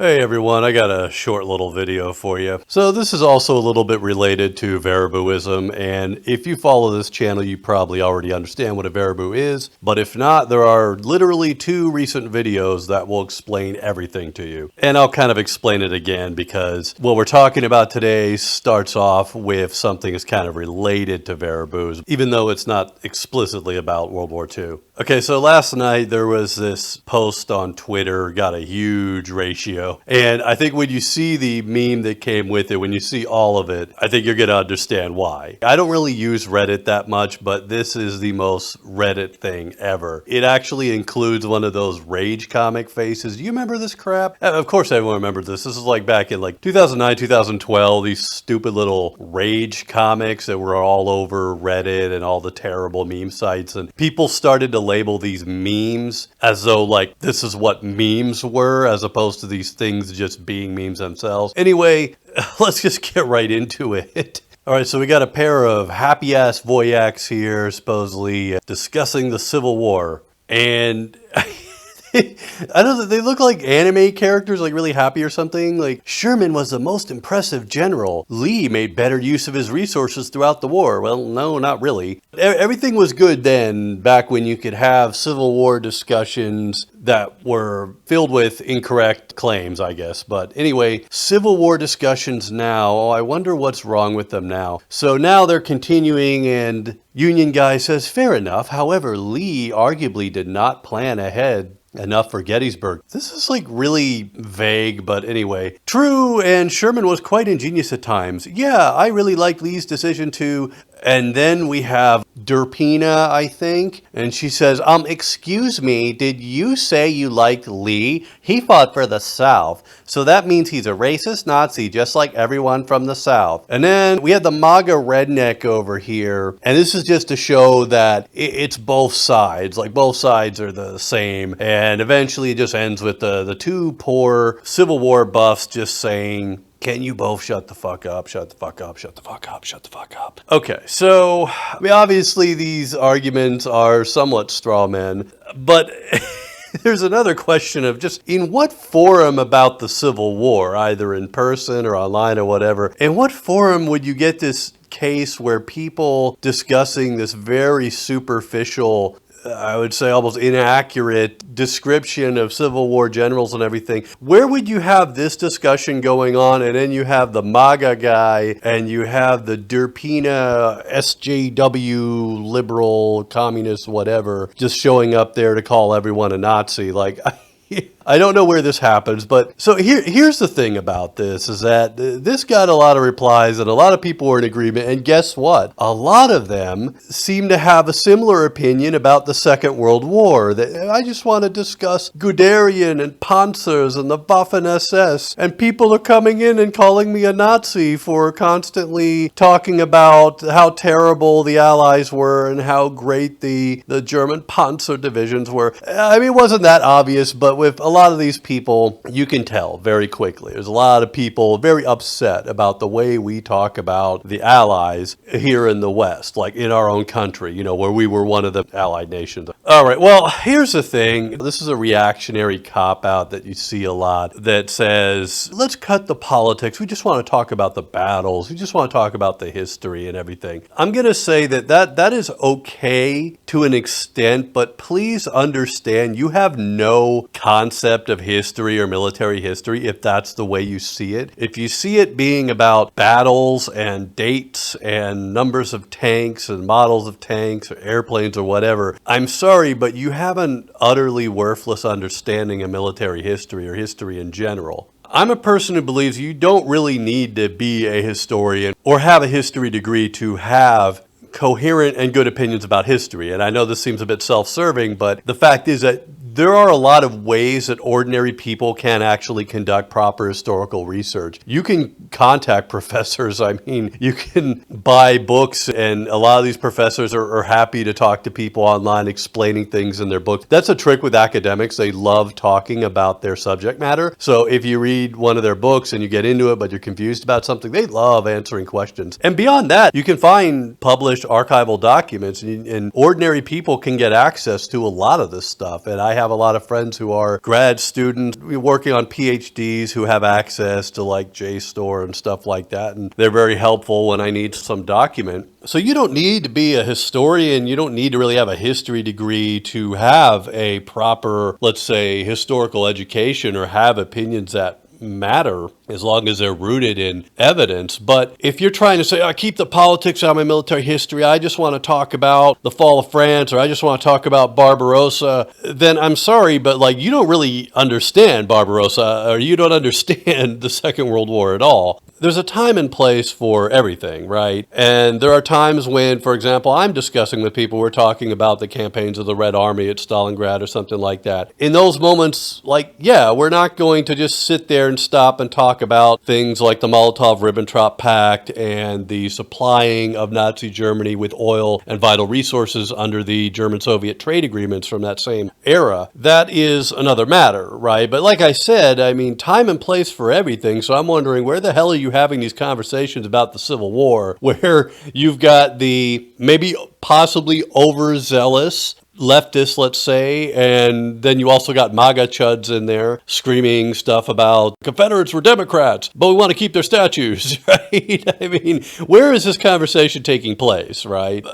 Hey everyone, I got a short little video for you. So this is also a little bit related to Varibuism, and if you follow this channel you probably already understand what a Varibu is, but if not, there are literally 2 recent videos that will explain everything to you. And I'll kind of explain it again because what we're talking about today starts off with something that's kind of related to Varibus, even though it's not explicitly about World War II. Okay, so last night there was this post on Twitter, got a huge ratio. And I think when you see the meme that came with it, when you see all of it, I think you're going to understand why. I don't really use Reddit that much, but this is the most Reddit thing ever. It actually includes one of those rage comic faces. Do you remember this crap? Of course everyone remembers this. This is like back in like 2009, 2012, these stupid little rage comics that were all over Reddit and all the terrible meme sites. And people started to label these memes as though like this is what memes were, as opposed to these things just being memes themselves. Anyway, let's just get right into it. All right, so we got a pair of happy-ass voyaks here, supposedly discussing the Civil War. And I don't know, they look like anime characters, like really happy or something. Like, Sherman was the most impressive general. Lee made better use of his resources throughout the war. Well, no, not really. Everything was good then, back when you could have Civil War discussions that were filled with incorrect claims, I guess. But anyway, Civil War discussions now, oh, I wonder what's wrong with them now. So now they're continuing, and Union guy says, fair enough. However, Lee arguably did not plan ahead enough for Gettysburg. This is like really vague, but anyway. True, and Sherman was quite ingenious at times. Yeah, I really liked Lee's decision to... And then we have Derpina, I think, and she says, excuse me, did you say you liked Lee? He fought for the South, so that means he's a racist Nazi, just like everyone from the South. And then we have the MAGA redneck over here, and this is just to show that it's both sides, like both sides are the same, and eventually it just ends with the 2 poor Civil War buffs just saying, can you both shut the fuck up, shut the fuck up, shut the fuck up, shut the fuck up? Okay, so, I mean, obviously these arguments are somewhat straw men, but there's another question of just in what forum about the Civil War, either in person or online or whatever, in what forum would you get this case where people discussing this very superficial, I would say almost inaccurate description of Civil War generals and everything? Where would you have this discussion going on, and then you have the MAGA guy and you have the Derpina SJW liberal communist whatever just showing up there to call everyone a Nazi? Like, I don't know where this happens, but so here's the thing about this is that this got a lot of replies and a lot of people were in agreement, and guess what? A lot of them seem to have a similar opinion about the Second World War. I just want to discuss Guderian and Panzers and the Waffen-SS, and people are coming in and calling me a Nazi for constantly talking about how terrible the Allies were and how great the German Panzer divisions were. I mean, it wasn't that obvious, but with a lot of these people, you can tell very quickly. There's a lot of people very upset about the way we talk about the Allies here in the West, like in our own country, you know, where we were one of the Allied nations. All right, well, here's the thing. This is a reactionary cop-out that you see a lot that says, let's cut the politics. We just want to talk about the battles. We just want to talk about the history and everything. I'm going to say that is okay to an extent, but please understand you have no concept of history or military history if that's the way you see it. If you see it being about battles and dates and numbers of tanks and models of tanks or airplanes or whatever, I'm sorry, but you have an utterly worthless understanding of military history or history in general. I'm a person who believes you don't really need to be a historian or have a history degree to have coherent and good opinions about history. And I know this seems a bit self-serving, but the fact is that there are a lot of ways that ordinary people can actually conduct proper historical research. You can contact professors. I mean, you can buy books, and a lot of these professors are happy to talk to people online explaining things in their books. That's a trick with academics. They love talking about their subject matter. So if you read one of their books and you get into it, but you're confused about something, they love answering questions. And beyond that, you can find published archival documents, and ordinary people can get access to a lot of this stuff. And I have a lot of friends who are grad students working on PhDs who have access to like JSTOR and stuff like that. And they're very helpful when I need some document. So you don't need to be a historian. You don't need to really have a history degree to have a proper, let's say, historical education or have opinions that matter, as long as they're rooted in evidence. But if you're trying to say, I keep the politics out of my military history, I just want to talk about the fall of France, or I just want to talk about Barbarossa, then I'm sorry, but like, you don't really understand Barbarossa, or you don't understand the Second World War at all. There's a time and place for everything, right? And there are times when, for example, I'm discussing with people, we're talking about the campaigns of the Red Army at Stalingrad or something like that. In those moments, like, yeah, we're not going to just sit there and stop and talk about things like the Molotov-Ribbentrop Pact and the supplying of Nazi Germany with oil and vital resources under the German-Soviet trade agreements from that same era. That is another matter, right? But like I said, I mean, time and place for everything. So I'm wondering, where the hell are you having these conversations about the Civil War, where you've got the maybe possibly overzealous leftists, let's say, and then you also got MAGA chuds in there screaming stuff about Confederates were Democrats, but we want to keep their statues, right? I mean, where is this conversation taking place, right?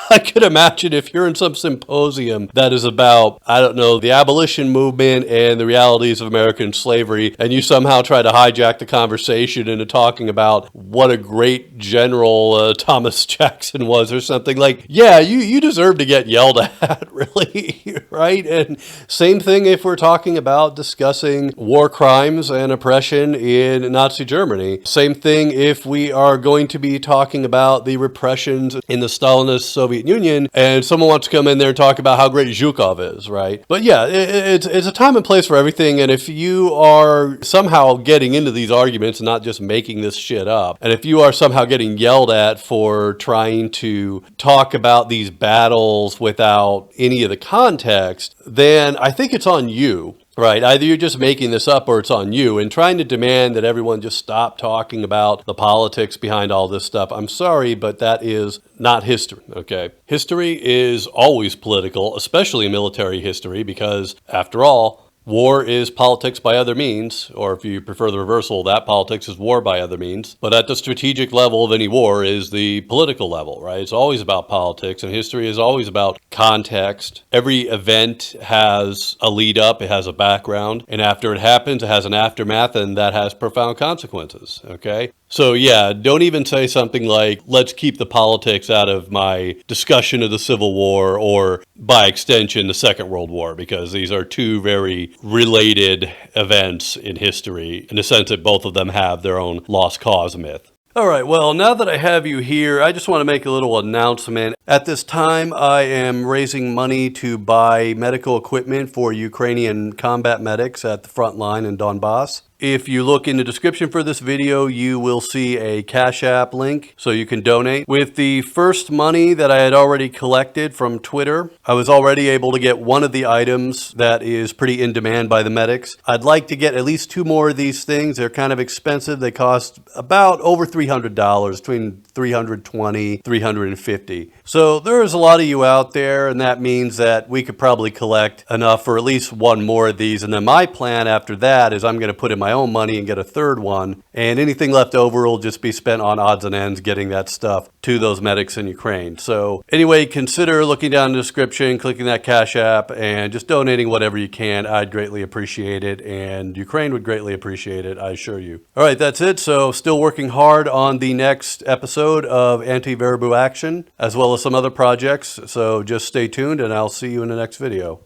I could imagine if you're in some symposium that is about, I don't know, the abolition movement and the realities of American slavery, and you somehow try to hijack the conversation into talking about what a great general Thomas Jackson was or something, like, yeah, you deserve to get yelled at, really, right? And same thing if we're talking about discussing war crimes and oppression in Nazi Germany. Same thing if we are going to be talking about the repressions in the Stalinist Soviet Union, and someone wants to come in there and talk about how great Zhukov is, right? But yeah, it's a time and place for everything, and if you are somehow getting into these arguments and not just making this shit up, and if you are somehow getting yelled at for trying to talk about these battles without any of the context, then I think it's on you. Right. Either you're just making this up or it's on you, and trying to demand that everyone just stop talking about the politics behind all this stuff. I'm sorry, but that is not history. Okay. History is always political, especially military history, because after all, war is politics by other means, or if you prefer the reversal, that politics is war by other means. But at the strategic level of any war is the political level, right? It's always about politics, and history is always about context. Every event has a lead up, it has a background, and after it happens, it has an aftermath, and that has profound consequences, okay? So yeah, don't even say something like, let's keep the politics out of my discussion of the Civil War, or by extension, the Second World War, because these are two very related events in history in the sense that both of them have their own lost cause myth. All right, well, now that I have you here, I just want to make a little announcement. At this time, I am raising money to buy medical equipment for Ukrainian combat medics at the front line in Donbass. If you look in the description for this video, you will see a Cash App link so you can donate. With the first money that I had already collected from Twitter, I was already able to get one of the items that is pretty in demand by the medics. I'd like to get at least two more of these things. They're kind of expensive. They cost about over $300, between $320, $350. So there's a lot of you out there, and that means that we could probably collect enough for at least one more of these. And then my plan after that is I'm going to put in my own money and get a third one, and anything left over will just be spent on odds and ends getting that stuff to those medics in Ukraine. So anyway, consider looking down in the description, clicking that Cash App, and just donating whatever you can. I'd greatly appreciate it, and Ukraine would greatly appreciate it, I assure you. All right, that's it. So still working hard on the next episode of Anti-Verbu Action, as well as some other projects. So just stay tuned, and I'll see you in the next video.